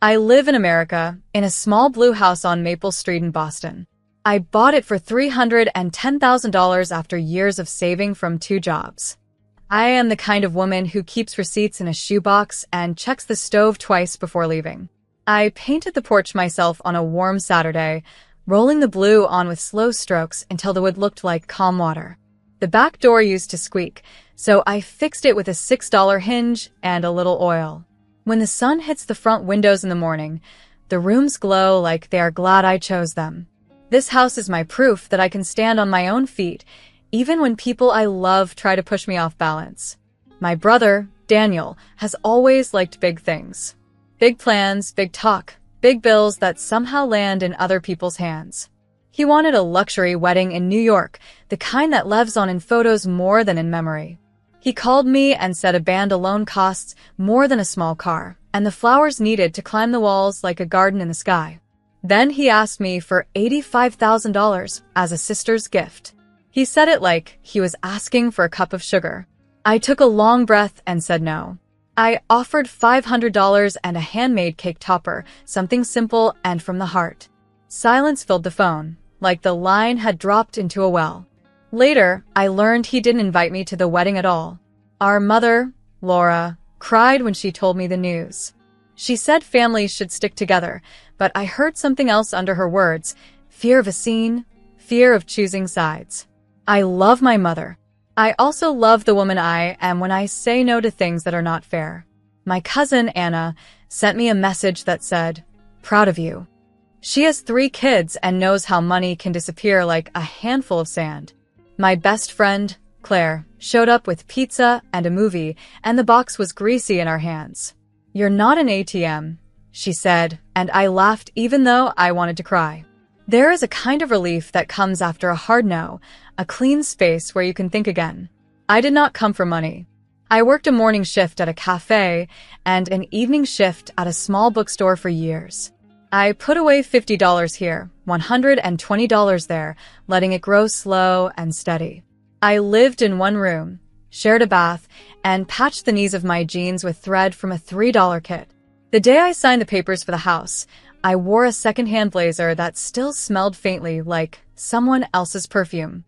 I live in America, in a small blue house on Maple Street in Boston. I bought it for $310,000 after years of saving from 2 jobs. I am the kind of woman who keeps receipts in a shoebox and checks the stove twice before leaving. I painted the porch myself on a warm Saturday, rolling the blue on with slow strokes until the wood looked like calm water. The back door used to squeak, so I fixed it with a $6 hinge and a little oil. When the sun hits the front windows in the morning, the rooms glow like they are glad I chose them. This house is my proof that I can stand on my own feet, even when people I love try to push me off balance. My brother, Daniel, has always liked big things. Big plans, big talk, big bills that somehow land in other people's hands. He wanted a luxury wedding in New York, the kind that lives on in photos more than in memory. He called me and said a band alone costs more than a small car, and the flowers needed to climb the walls like a garden in the sky. Then he asked me for $85,000 as a sister's gift. He said it like he was asking for a cup of sugar. I took a long breath and said no. I offered $500 and a handmade cake topper, something simple and from the heart. Silence filled the phone, like the line had dropped into a well. Later, I learned he didn't invite me to the wedding at all. Our mother, Laura, cried when she told me the news. She said families should stick together, but I heard something else under her words: fear of a scene, fear of choosing sides. I love my mother. I also love the woman I am when I say no to things that are not fair. My cousin, Anna, sent me a message that said, "Proud of you." She has 3 kids and knows how money can disappear like a handful of sand. My best friend, Claire, showed up with pizza and a movie, and the box was greasy in our hands. "You're not an ATM," she said, and I laughed even though I wanted to cry. There is a kind of relief that comes after a hard no, a clean space where you can think again. I did not come for money. I worked a morning shift at a cafe and an evening shift at a small bookstore for years. I put away $50 here, $120 there, letting it grow slow and steady. I lived in one room, shared a bath, and patched the knees of my jeans with thread from a $3 kit. The day I signed the papers for the house, I wore a secondhand blazer that still smelled faintly like someone else's perfume.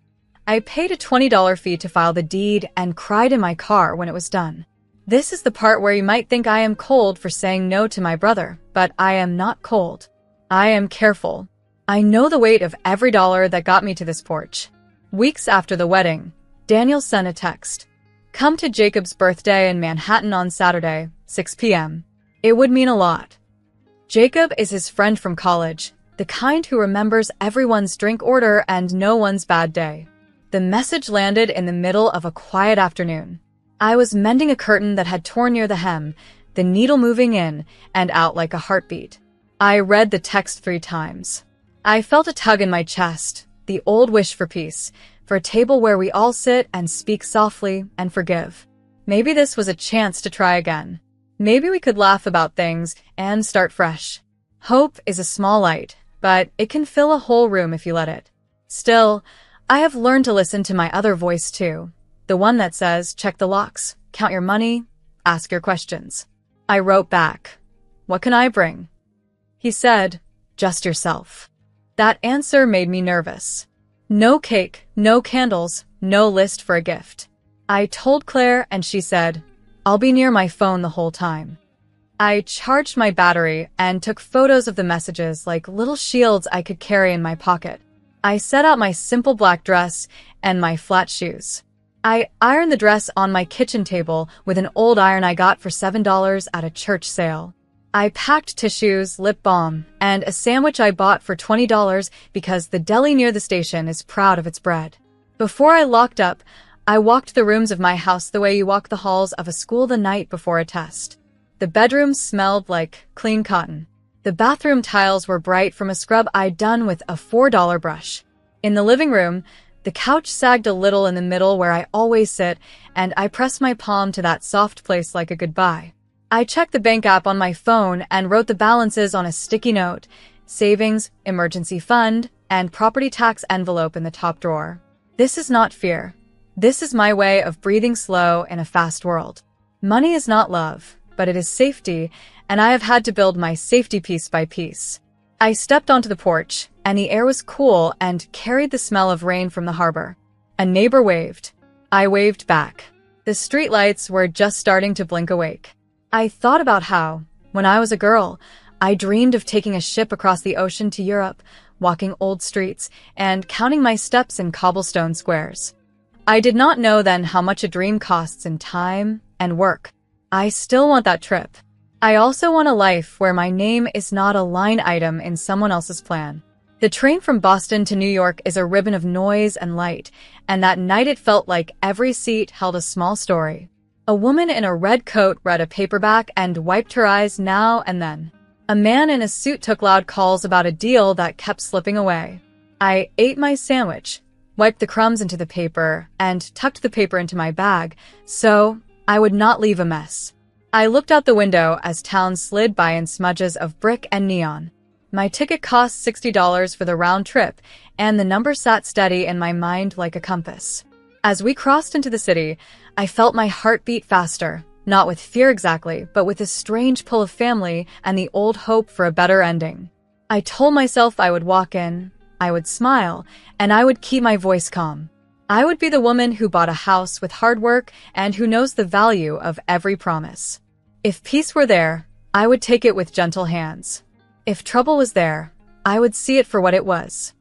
I paid a $20 fee to file the deed and cried in my car when it was done. This is the part where you might think I am cold for saying no to my brother, but I am not cold. I am careful. I know the weight of every dollar that got me to this porch. Weeks after the wedding, Daniel sent a text. "Come to Jacob's birthday in Manhattan on Saturday, 6 p.m. It would mean a lot." Jacob is his friend from college, the kind who remembers everyone's drink order and no one's bad day. The message landed in the middle of a quiet afternoon. I was mending a curtain that had torn near the hem, the needle moving in and out like a heartbeat. I read the text 3 times. I felt a tug in my chest, the old wish for peace, for a table where we all sit and speak softly and forgive. Maybe this was a chance to try again. Maybe we could laugh about things and start fresh. Hope is a small light, but it can fill a whole room if you let it. Still, I have learned to listen to my other voice too, the one that says, check the locks, count your money, ask your questions. I wrote back, "What can I bring?" He said, "Just yourself." That answer made me nervous. No cake, no candles, no list for a gift. I told Claire and she said, "I'll be near my phone the whole time." I charged my battery and took photos of the messages like little shields I could carry in my pocket. I set out my simple black dress and my flat shoes. I ironed the dress on my kitchen table with an old iron I got for $7 at a church sale. I packed tissues, lip balm, and a sandwich I bought for $20 because the deli near the station is proud of its bread. Before I locked up, I walked the rooms of my house the way you walk the halls of a school the night before a test. The bedrooms smelled like clean cotton. The bathroom tiles were bright from a scrub I'd done with a $4 brush. In the living room, the couch sagged a little in the middle where I always sit, and I pressed my palm to that soft place like a goodbye. I checked the bank app on my phone and wrote the balances on a sticky note: savings, emergency fund, and property tax envelope in the top drawer. This is not fear. This is my way of breathing slow in a fast world. Money is not love, but it is safety, and I have had to build my safety piece by piece. I stepped onto the porch, and the air was cool and carried the smell of rain from the harbor. A neighbor waved. I waved back. The streetlights were just starting to blink awake. I thought about how, when I was a girl, I dreamed of taking a ship across the ocean to Europe, walking old streets, and counting my steps in cobblestone squares. I did not know then how much a dream costs in time and work. I still want that trip. I also want a life where my name is not a line item in someone else's plan. The train from Boston to New York is a ribbon of noise and light, and that night it felt like every seat held a small story. A woman in a red coat read a paperback and wiped her eyes now and then. A man in a suit took loud calls about a deal that kept slipping away. I ate my sandwich, wiped the crumbs into the paper, and tucked the paper into my bag, so I would not leave a mess. I looked out the window as town slid by in smudges of brick and neon. My ticket cost $60 for the round trip, and the number sat steady in my mind like a compass. As we crossed into the city, I felt my heart beat faster, not with fear exactly, but with a strange pull of family and the old hope for a better ending. I told myself I would walk in, I would smile, and I would keep my voice calm. I would be the woman who bought a house with hard work and who knows the value of every promise. If peace were there, I would take it with gentle hands. If trouble was there, I would see it for what it was.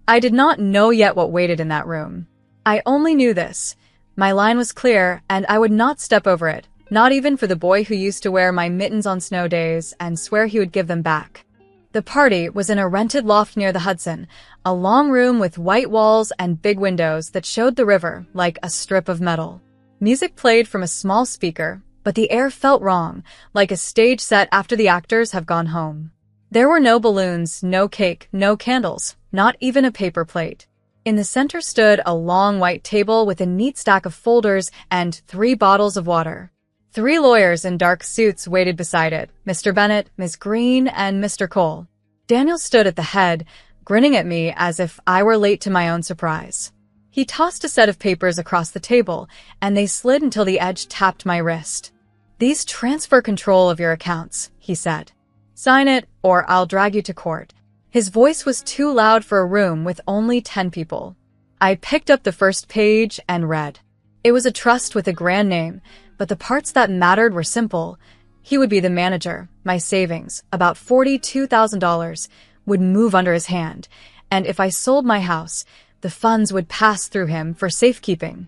I did not know yet what waited in that room. I only knew this. My line was clear, and I would not step over it, not even for the boy who used to wear my mittens on snow days and swear he would give them back. The party was in a rented loft near the Hudson, a long room with white walls and big windows that showed the river like a strip of metal. Music played from a small speaker, but the air felt wrong, like a stage set after the actors have gone home. There were no balloons, no cake, no candles, not even a paper plate. In the center stood a long white table with a neat stack of folders and 3 bottles of water. 3 lawyers in dark suits waited beside it, Mr. Bennett, Ms. Green, and Mr. Cole. Daniel stood at the head, grinning at me as if I were late to my own surprise. He tossed a set of papers across the table, and they slid until the edge tapped my wrist. "These transfer control of your accounts," he said. "Sign it, or I'll drag you to court." His voice was too loud for a room with only 10 people. I picked up the first page and read. It was a trust with a grand name, but the parts that mattered were simple. He would be the manager. My savings, about $42,000, would move under his hand, and if I sold my house, the funds would pass through him for safekeeping.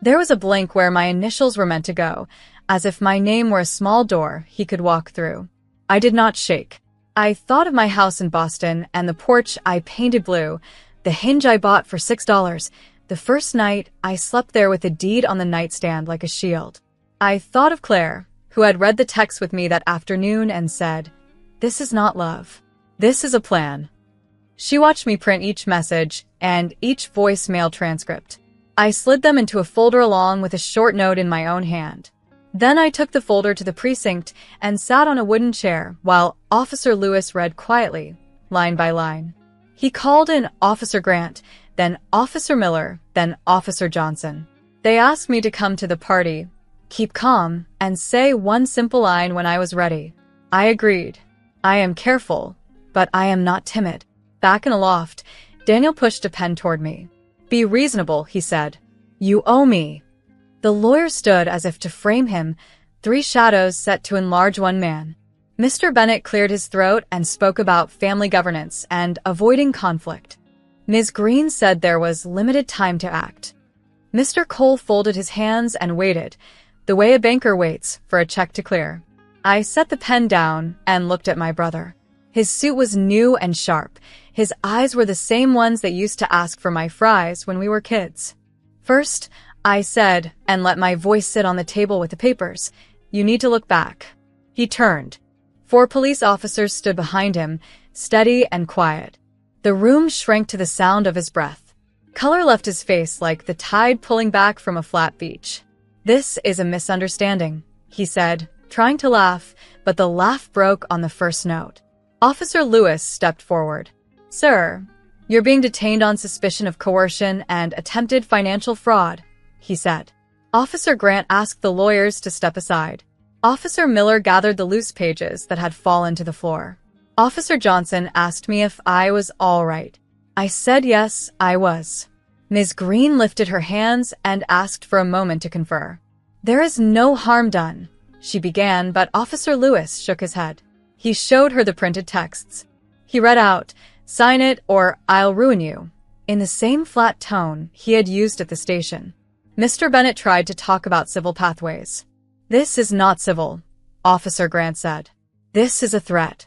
There was a blank where my initials were meant to go, as if my name were a small door he could walk through. I did not shake. I thought of my house in Boston and the porch I painted blue, the hinge I bought for $6. The first night, I slept there with the deed on the nightstand like a shield. I thought of Claire, who had read the text with me that afternoon and said, "This is not love. This is a plan." She watched me print each message and each voicemail transcript. I slid them into a folder along with a short note in my own hand. Then I took the folder to the precinct and sat on a wooden chair while Officer Lewis read quietly, line by line. He called in Officer Grant, then Officer Miller, then Officer Johnson. They asked me to come to the party, keep calm, and say one simple line when I was ready. I agreed. I am careful, but I am not timid. Back in a loft, Daniel pushed a pen toward me. "Be reasonable," he said. "You owe me." The lawyer stood as if to frame him, 3 shadows set to enlarge one man. Mr. Bennett cleared his throat and spoke about family governance and avoiding conflict. Ms. Green said there was limited time to act. Mr. Cole folded his hands and waited, the way a banker waits for a check to clear. I set the pen down and looked at my brother. His suit was new and sharp. His eyes were the same ones that used to ask for my fries when we were kids. "First," I said, and let my voice sit on the table with the papers, "you need to look back." He turned. 4 police officers stood behind him, steady and quiet. The room shrank to the sound of his breath. Color left his face like the tide pulling back from a flat beach. "This is a misunderstanding," he said, trying to laugh, but the laugh broke on the first note. Officer Lewis stepped forward. "Sir, you're being detained on suspicion of coercion and attempted financial fraud," he said. Officer Grant asked the lawyers to step aside. Officer Miller gathered the loose pages that had fallen to the floor. Officer Johnson asked me if I was all right. I said yes, I was. Ms. Green lifted her hands and asked for a moment to confer. "There is no harm done," she began, but Officer Lewis shook his head. He showed her the printed texts. He read out, "Sign it or I'll ruin you," in the same flat tone he had used at the station. Mr. Bennett tried to talk about civil pathways. "This is not civil," Officer Grant said. "This is a threat."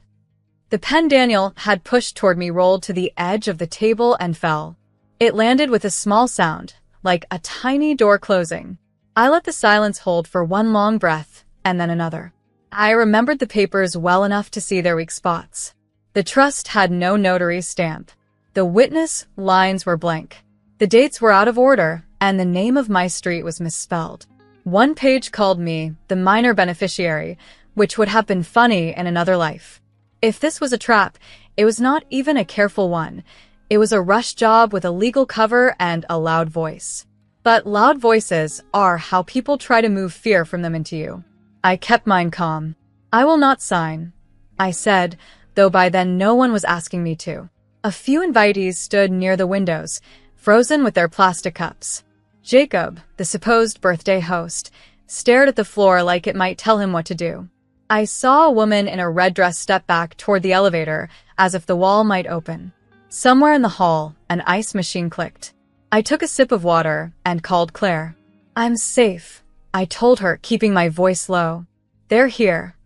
The pen Daniel had pushed toward me rolled to the edge of the table and fell. It landed with a small sound, like a tiny door closing. I let the silence hold for one long breath, and then another. I remembered the papers well enough to see their weak spots. The trust had no notary stamp. The witness lines were blank. The dates were out of order, and the name of my street was misspelled. One page called me the minor beneficiary, which would have been funny in another life. If this was a trap, it was not even a careful one. It was a rush job with a legal cover and a loud voice. But loud voices are how people try to move fear from them into you. I kept mine calm. "I will not sign," I said, though by then no one was asking me to. A few invitees stood near the windows, frozen with their plastic cups. Jacob, the supposed birthday host, stared at the floor like it might tell him what to do. I saw a woman in a red dress step back toward the elevator, as if the wall might open. Somewhere in the hall, an ice machine clicked. I took a sip of water and called Claire. "I'm safe," I told her, keeping my voice low. "They're here,"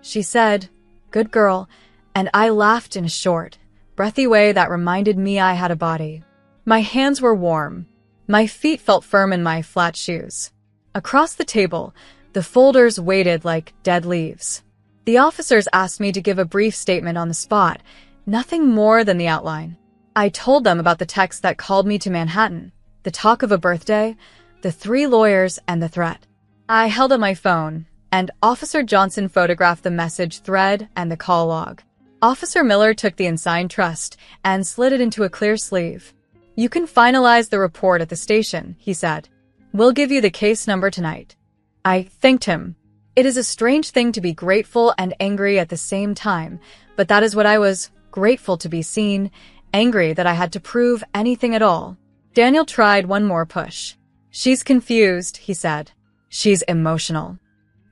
she said. "Good girl," and I laughed in a short, breathy way that reminded me I had a body. My hands were warm. My feet felt firm in my flat shoes. Across the table, the folders waited like dead leaves. The officers asked me to give a brief statement on the spot, nothing more than the outline. I told them about the text that called me to Manhattan, the talk of a birthday, the 3 lawyers, and the threat. I held up my phone, and Officer Johnson photographed the message thread and the call log. Officer Miller took the unsigned trust and slid it into a clear sleeve. "You can finalize the report at the station," he said. "We'll give you the case number tonight." I thanked him. It is a strange thing to be grateful and angry at the same time, but that is what I was, grateful to be seen, angry that I had to prove anything at all. Daniel tried one more push. "She's confused," he said. "She's emotional."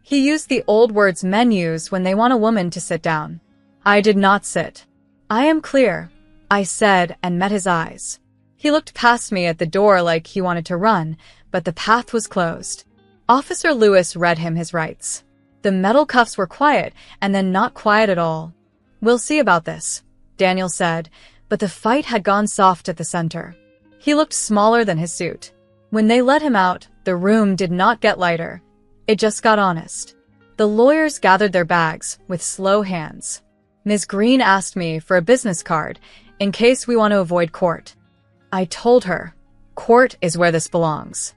He used the old words men use when they want a woman to sit down. I did not sit. "I am clear," I said, and met his eyes. He looked past me at the door like he wanted to run, but the path was closed. Officer Lewis read him his rights. The metal cuffs were quiet, and then not quiet at all. "We'll see about this," Daniel said, but the fight had gone soft at the center. He looked smaller than his suit. When they let him out, the room did not get lighter. It just got honest. The lawyers gathered their bags with slow hands. Ms. Green asked me for a business card, in case we want to avoid court. I told her, "Court is where this belongs."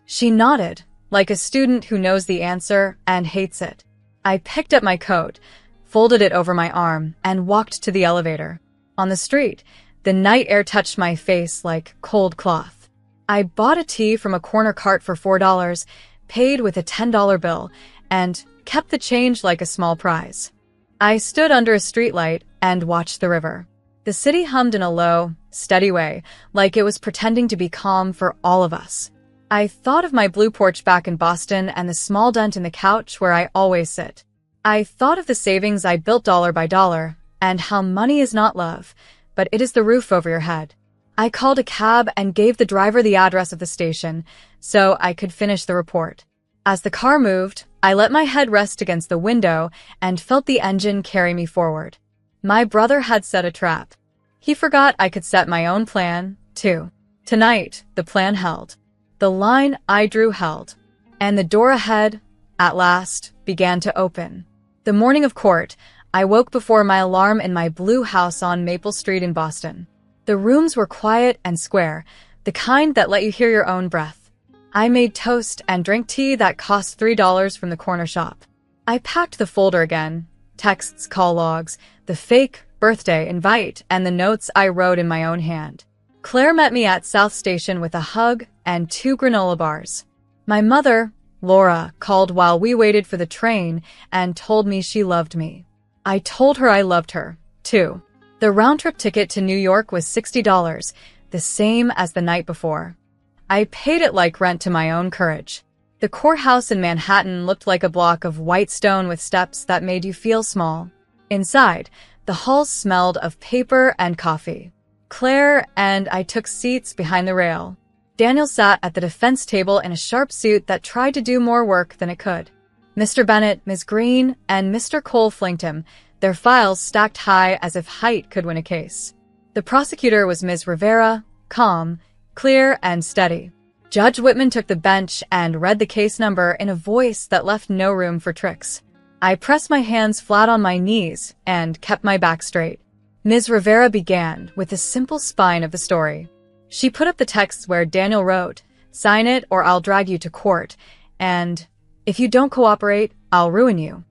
She nodded, like a student who knows the answer and hates it. I picked up my coat, folded it over my arm, and walked to the elevator. On the street, the night air touched my face like cold cloth. I bought a tea from a corner cart for $4, paid with a $10 bill, and kept the change like a small prize. I stood under a streetlight and watched the river. The city hummed in a low, steady way, like it was pretending to be calm for all of us. I thought of my blue porch back in Boston and the small dent in the couch where I always sit. I thought of the savings I built dollar by dollar, and how money is not love, but it is the roof over your head. I called a cab and gave the driver the address of the station, so I could finish the report. As the car moved, I let my head rest against the window and felt the engine carry me forward. My brother had set a trap. He forgot I could set my own plan, too. Tonight, the plan held. The line I drew held. And the door ahead, at last, began to open. The morning of court, I woke before my alarm in my blue house on Maple Street in Boston. The rooms were quiet and square, the kind that let you hear your own breath. I made toast and drank tea that cost $3 from the corner shop. I packed the folder again, texts, call logs, the fake birthday invite, and the notes I wrote in my own hand. Claire met me at South Station with a hug and 2 granola bars. My mother, Laura, called while we waited for the train and told me she loved me. I told her I loved her, too. The round-trip ticket to New York was $60, the same as the night before. I paid it like rent to my own courage. The courthouse in Manhattan looked like a block of white stone with steps that made you feel small. Inside, the halls smelled of paper and coffee. Claire and I took seats behind the rail. Daniel sat at the defense table in a sharp suit that tried to do more work than it could. Mr. Bennett, Ms. Green, and Mr. Cole flanked him, their files stacked high as if height could win a case. The prosecutor was Ms. Rivera, calm, clear, and steady. Judge Whitman took the bench and read the case number in a voice that left no room for tricks. I pressed my hands flat on my knees and kept my back straight. Ms. Rivera began with the simple spine of the story. She put up the text where Daniel wrote, "Sign it or I'll drag you to court," and, "If you don't cooperate, I'll ruin you."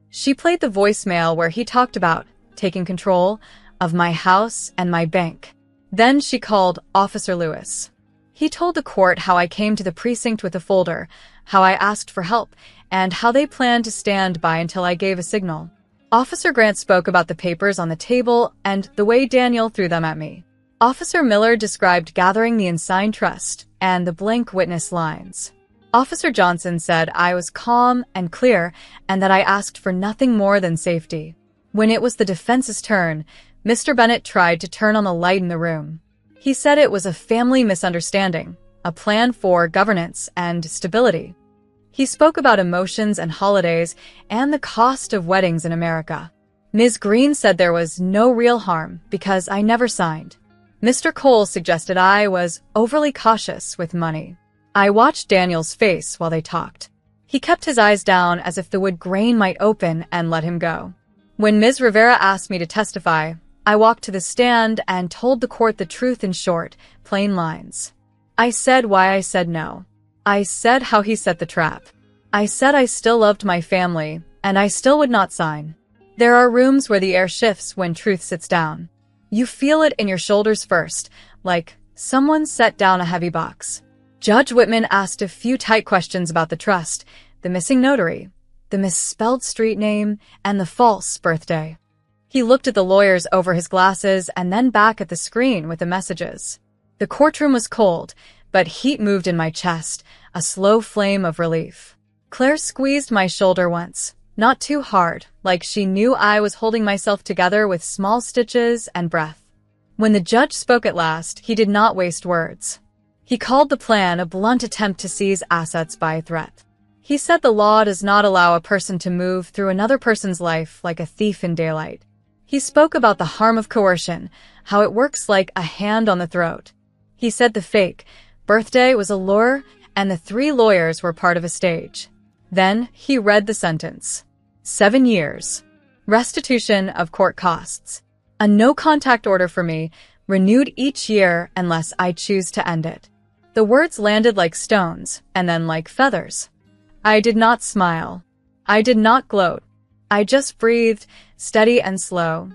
She played the voicemail where he talked about taking control of my house and my bank. Then she called Officer Lewis. He told the court how I came to the precinct with a folder, how I asked for help, and how they planned to stand by until I gave a signal. Officer Grant spoke about the papers on the table and the way Daniel threw them at me. Officer Miller described gathering the unsigned trust and the blank witness lines. Officer Johnson said I was calm and clear and that I asked for nothing more than safety. When it was the defense's turn, Mr. Bennett tried to turn on the light in the room. He said it was a family misunderstanding, a plan for governance and stability. He spoke about emotions and holidays and the cost of weddings in America. Ms. Green said there was no real harm because I never signed. Mr. Cole suggested I was overly cautious with money. I watched Daniel's face while they talked. He kept his eyes down as if the wood grain might open and let him go. When Ms. Rivera asked me to testify, I walked to the stand and told the court the truth in short, plain lines. I said why I said no. I said how he set the trap. I said I still loved my family, and I still would not sign. There are rooms where the air shifts when truth sits down. You feel it in your shoulders first, like someone set down a heavy box. Judge Whitman asked a few tight questions about the trust, the missing notary, the misspelled street name, and the false birthday. He looked at the lawyers over his glasses and then back at the screen with the messages. The courtroom was cold, but heat moved in my chest, a slow flame of relief. Claire squeezed my shoulder once, not too hard, like she knew I was holding myself together with small stitches and breath. When the judge spoke at last, he did not waste words. He called the plan a blunt attempt to seize assets by threat. He said the law does not allow a person to move through another person's life like a thief in daylight. He spoke about the harm of coercion, how it works like a hand on the throat. He said the fake birthday was a lure and the 3 lawyers were part of a stage. Then he read the sentence. 7 years. Restitution of court costs. A no-contact order for me, renewed each year unless I choose to end it. The words landed like stones and then like feathers. I did not smile. I did not gloat. I just breathed, steady and slow,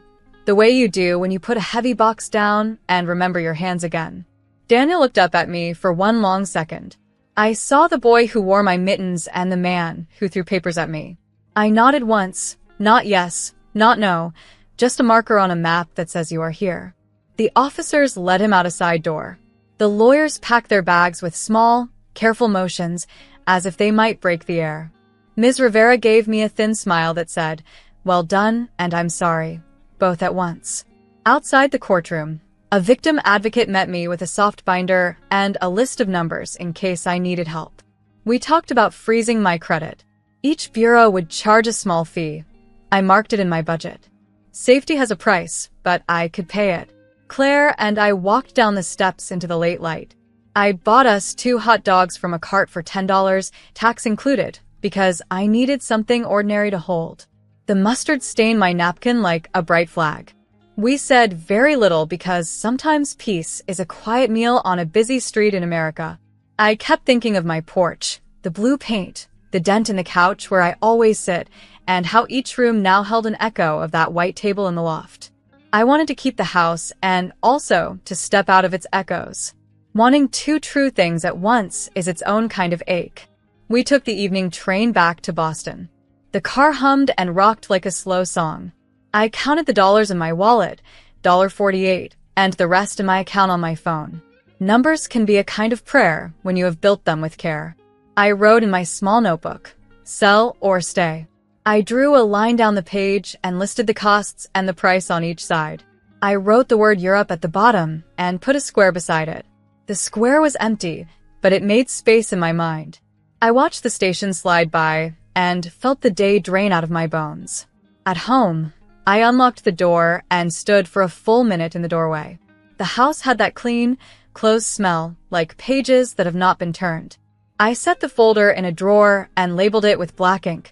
the way you do when you put a heavy box down and remember your hands again. Daniel looked up at me for one long second. I saw the boy who wore my mittens and the man who threw papers at me. I nodded once, not yes, not no, just a marker on a map that says you are here. The officers led him out a side door. The lawyers packed their bags with small, careful motions, as if they might break the air. Ms. Rivera gave me a thin smile that said, "Well done, and I'm sorry," both at once. Outside the courtroom, a victim advocate met me with a soft binder and a list of numbers in case I needed help. We talked about freezing my credit. Each bureau would charge a small fee. I marked it in my budget. Safety has a price, but I could pay it. Claire and I walked down the steps into the late light. I bought us 2 hot dogs from a cart for $10, tax included, because I needed something ordinary to hold. The mustard stained my napkin like a bright flag. We said very little because sometimes peace is a quiet meal on a busy street in America. I kept thinking of my porch, the blue paint, the dent in the couch where I always sit, and how each room now held an echo of that white table in the loft. I wanted to keep the house and also to step out of its echoes. Wanting 2 true things at once is its own kind of ache. We took the evening train back to Boston. The car hummed and rocked like a slow song. I counted the dollars in my wallet, $1.48, and the rest in my account on my phone. Numbers can be a kind of prayer when you have built them with care. I wrote in my small notebook, sell or stay. I drew a line down the page and listed the costs and the price on each side. I wrote the word Europe at the bottom and put a square beside it. The square was empty, but it made space in my mind. I watched the station slide by and felt the day drain out of my bones. At home, I unlocked the door and stood for a full minute in the doorway. The house had that clean, closed smell, like pages that have not been turned. I set the folder in a drawer and labeled it with black ink,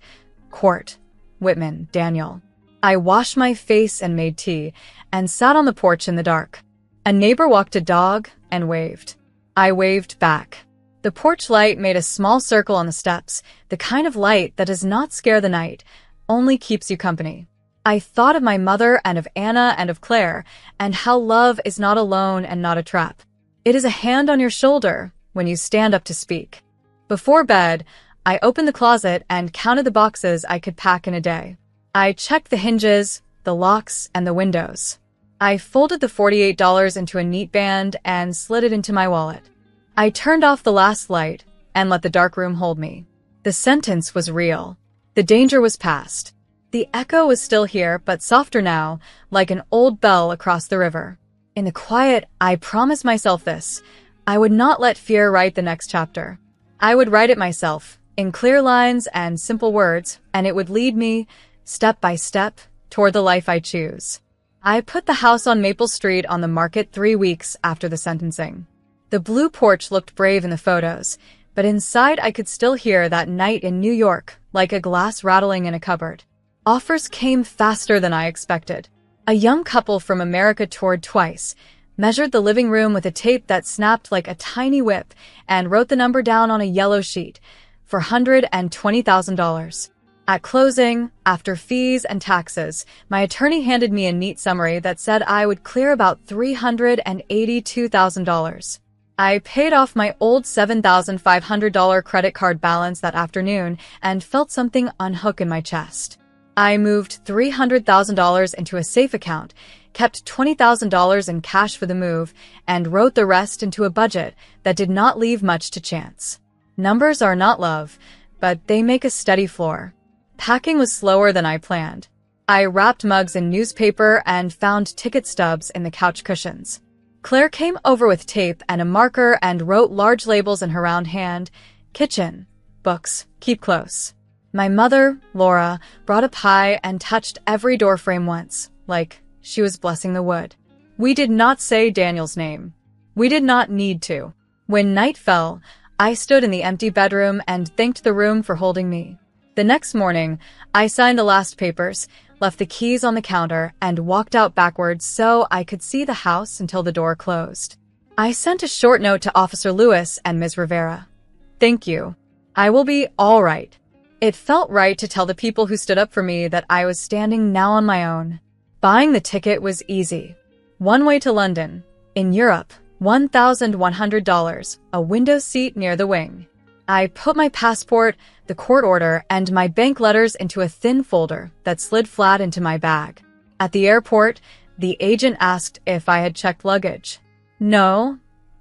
Court, Whitman, Daniel. I washed my face and made tea, and sat on the porch in the dark. A neighbor walked a dog and waved. I waved back. The porch light made a small circle on the steps, the kind of light that does not scare the night, only keeps you company. I thought of my mother and of Anna and of Claire, and how love is not alone and not a trap. It is a hand on your shoulder when you stand up to speak. Before bed, I opened the closet and counted the boxes I could pack in a day. I checked the hinges, the locks, and the windows. I folded the $48 into a neat band and slid it into my wallet. I turned off the last light and let the dark room hold me. The sentence was real. The danger was past. The echo was still here, but softer now, like an old bell across the river. In the quiet, I promised myself this. I would not let fear write the next chapter. I would write it myself, in clear lines and simple words, and it would lead me, step by step, toward the life I choose. I put the house on Maple Street on the market 3 weeks after the sentencing. The blue porch looked brave in the photos, but inside I could still hear that night in New York, like a glass rattling in a cupboard. Offers came faster than I expected. A young couple from America toured twice, measured the living room with a tape that snapped like a tiny whip, and wrote the number down on a yellow sheet for $120,000. At closing, after fees and taxes, my attorney handed me a neat summary that said I would clear about $382,000. I paid off my old $7,500 credit card balance that afternoon and felt something unhook in my chest. I moved $300,000 into a safe account, kept $20,000 in cash for the move, and wrote the rest into a budget that did not leave much to chance. Numbers are not love, but they make a steady floor. Packing was slower than I planned. I wrapped mugs in newspaper and found ticket stubs in the couch cushions. Claire came over with tape and a marker and wrote large labels in her round hand. Kitchen, books, keep close. My mother, Laura, brought a pie and touched every doorframe once, like she was blessing the wood. We did not say Daniel's name. We did not need to. When night fell, I stood in the empty bedroom and thanked the room for holding me. The next morning, I signed the last papers, left the keys on the counter, and walked out backwards so I could see the house until the door closed. I sent a short note to Officer Lewis and Ms. Rivera. Thank you. I will be all right. It felt right to tell the people who stood up for me that I was standing now on my own. Buying the ticket was easy. One way to London. In Europe, $1,100, a window seat near the wing. I put my passport, the court order, and my bank letters into a thin folder that slid flat into my bag. At the airport, the agent asked if I had checked luggage. No,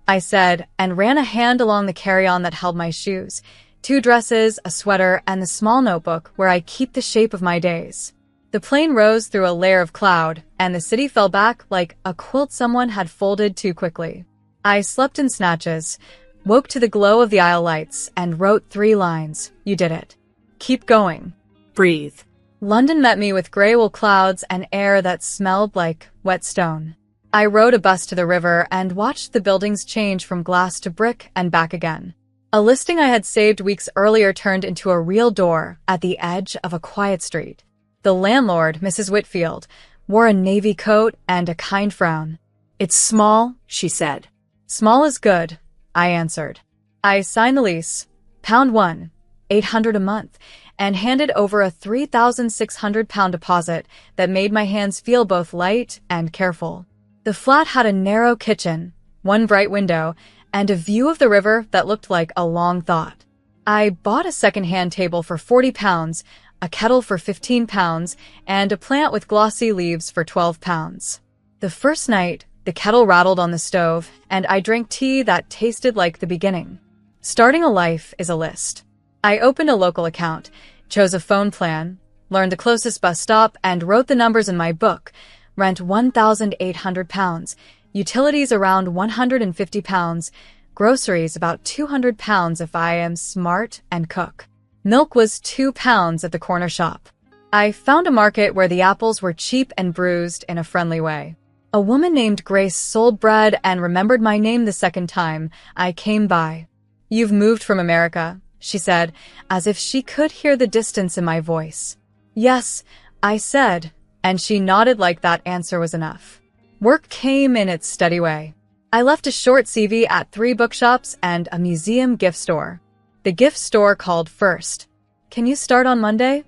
I said, and ran a hand along the carry-on that held my shoes, 2 dresses, a sweater, and the small notebook where I keep the shape of my days. The plane rose through a layer of cloud, and the city fell back like a quilt someone had folded too quickly. I slept in snatches, woke to the glow of the aisle lights, and wrote 3 lines. You did it. Keep going. Breathe. London met me with gray wool clouds and air that smelled like wet stone. I rode a bus to the river and watched the buildings change from glass to brick and back again. A listing I had saved weeks earlier turned into a real door at the edge of a quiet street. The landlord, Mrs. Whitfield, wore a navy coat and a kind frown. It's small, she said. Small is good, I answered. I signed the lease, £1, $800 a month, and handed over a £3,600 deposit that made my hands feel both light and careful. The flat had a narrow kitchen, 1 bright window, and a view of the river that looked like a long thought. I bought a second-hand table for 40 pounds, a kettle for 15 pounds, and a plant with glossy leaves for 12 pounds. The first night, the kettle rattled on the stove, and I drank tea that tasted like the beginning. Starting a life is a list. I opened a local account, chose a phone plan, learned the closest bus stop, and wrote the numbers in my book. Rent 1,800 pounds, utilities around 150 pounds, groceries about 200 pounds if I am smart and cook. Milk was 2 pounds at the corner shop. I found a market where the apples were cheap and bruised in a friendly way. A woman named Grace sold bread and remembered my name the second time I came by. "You've moved from America," she said, as if she could hear the distance in my voice. "Yes," I said, and she nodded like that answer was enough. Work came in its steady way. I left a short CV at 3 bookshops and a museum gift store. The gift store called first. "Can you start on Monday?"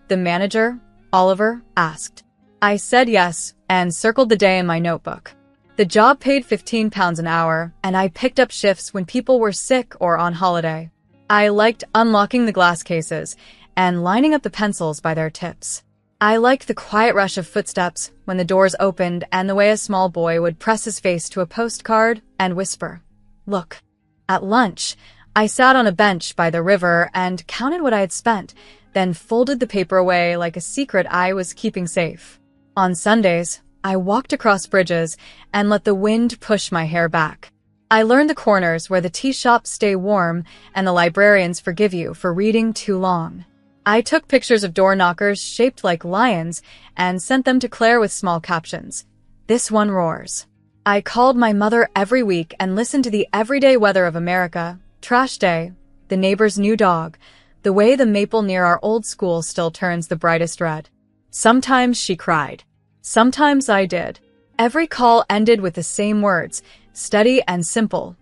the manager, Oliver, asked. I said yes and circled the day in my notebook. The job paid 15 pounds an hour, and I picked up shifts when people were sick or on holiday. I liked unlocking the glass cases and lining up the pencils by their tips. I liked the quiet rush of footsteps when the doors opened and the way a small boy would press his face to a postcard and whisper, "Look." At lunch, I sat on a bench by the river and counted what I had spent, then folded the paper away like a secret I was keeping safe. On Sundays, I walked across bridges and let the wind push my hair back. I learned the corners where the tea shops stay warm and the librarians forgive you for reading too long. I took pictures of door knockers shaped like lions and sent them to Claire with small captions. "This one roars." I called my mother every week and listened to the everyday weather of America, trash day, the neighbor's new dog, the way the maple near our old school still turns the brightest red. Sometimes she cried. Sometimes I did. Every call ended with the same words, steady and simple.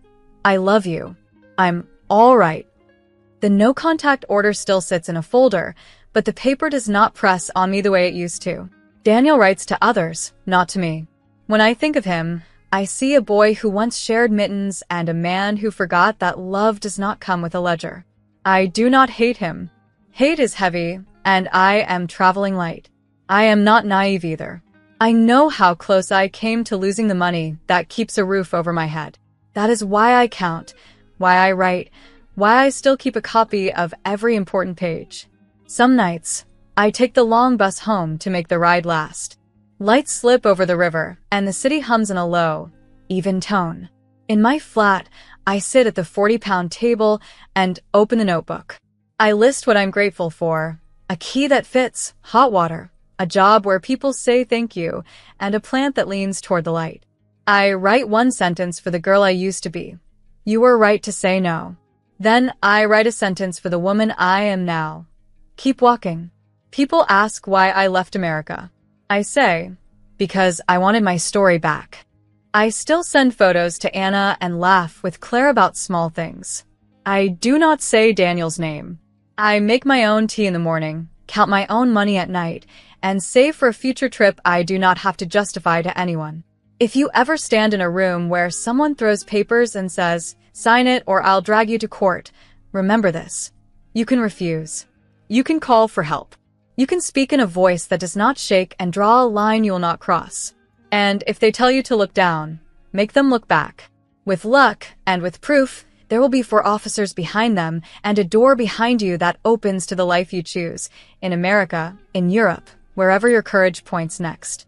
"I love you. I'm all right." The no-contact order still sits in a folder, but the paper does not press on me the way it used to. Daniel writes to others, not to me. When I think of him, I see a boy who once shared mittens and a man who forgot that love does not come with a ledger. I do not hate him. Hate is heavy, and I am traveling light. I am not naive either. I know how close I came to losing the money that keeps a roof over my head. That is why I count, why I write, why I still keep a copy of every important page. Some nights, I take the long bus home to make the ride last. Lights slip over the river, and the city hums in a low, even tone. In my flat, I sit at the 40-pound table and open the notebook. I list what I'm grateful for: a key that fits, hot water, a job where people say thank you, and a plant that leans toward the light. I write one sentence for the girl I used to be. "You were right to say no." Then I write a sentence for the woman I am now. "Keep walking." People ask why I left America. I say, because I wanted my story back. I still send photos to Anna and laugh with Claire about small things. I do not say Daniel's name. I make my own tea in the morning, count my own money at night, and save for a future trip I do not have to justify to anyone. If you ever stand in a room where someone throws papers and says, "Sign it or I'll drag you to court," remember this. You can refuse. You can call for help. You can speak in a voice that does not shake and draw a line you will not cross. And if they tell you to look down, make them look back. With luck and with proof, there will be 4 officers behind them and a door behind you that opens to the life you choose, in America, in Europe, wherever your courage points next.